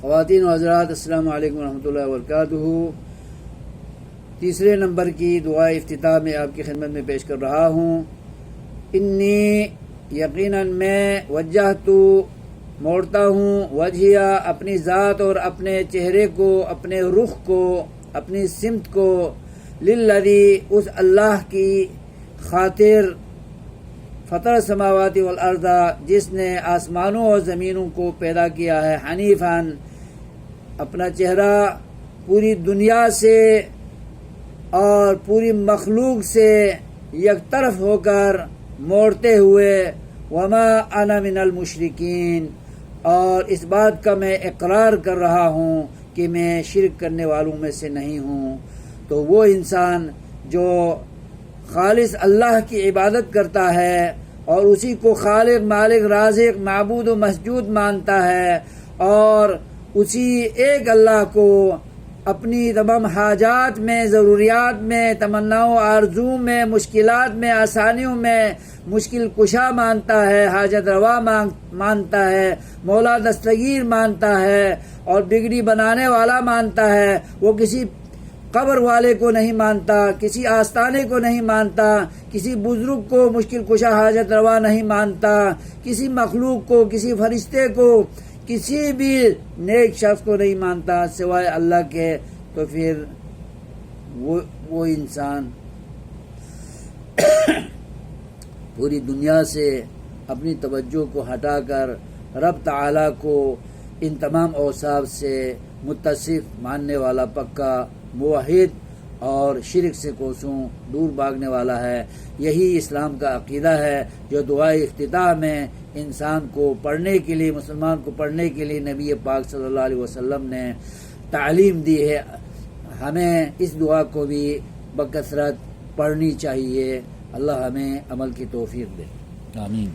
خواتین و حضرات، السلام علیکم ورحمۃ اللہ وبرکاتہ۔ تیسرے نمبر کی دعا افتتاح میں آپ کی خدمت میں پیش کر رہا ہوں۔ انی یقیناً میں وجہتو موڑتا ہوں، وجہیا اپنی ذات اور اپنے چہرے کو، اپنے رخ کو، اپنی سمت کو، للذی اس اللہ کی خاطر فطر السماوات والارض جس نے آسمانوں اور زمینوں کو پیدا کیا ہے، حنیفاً اپنا چہرہ پوری دنیا سے اور پوری مخلوق سے یک طرف ہو کر موڑتے ہوئے، وما انا من المشرکین، اور اس بات کا میں اقرار کر رہا ہوں کہ میں شرک کرنے والوں میں سے نہیں ہوں۔ تو وہ انسان جو خالص اللہ کی عبادت کرتا ہے اور اسی کو خالق، مالک، رازق، معبود و مسجود مانتا ہے، اور اسی ایک اللہ کو اپنی تمام حاجات میں، ضروریات میں، تمناؤں، آرزوؤں میں، مشکلات میں، آسانیوں میں مشکل کشا مانتا ہے، حاجت روا مانتا ہے، مولا دستگیر مانتا ہے، اور بگڑی بنانے والا مانتا ہے۔ وہ کسی قبر والے کو نہیں مانتا، کسی آستانے کو نہیں مانتا، کسی بزرگ کو مشکل کشا حاجت روا نہیں مانتا، کسی مخلوق کو، کسی فرشتے کو، کسی بھی نیک شخص کو نہیں مانتا سوائے اللہ کے، تو پھر وہ انسان پوری دنیا سے اپنی توجہ کو ہٹا کر رب تعالیٰ کو ان تمام اوصاف سے متصف ماننے والا پکا موحد اور شرک سے کوسوں دور بھاگنے والا ہے۔ یہی اسلام کا عقیدہ ہے جو دعائے افتتاح میں انسان کو پڑھنے کے لیے، مسلمان کو پڑھنے کے لیے نبی پاک صلی اللہ علیہ وسلم نے تعلیم دی ہے۔ ہمیں اس دعا کو بھی بکثرت پڑھنی چاہیے۔ اللہ ہمیں عمل کی توفیق دے، آمین۔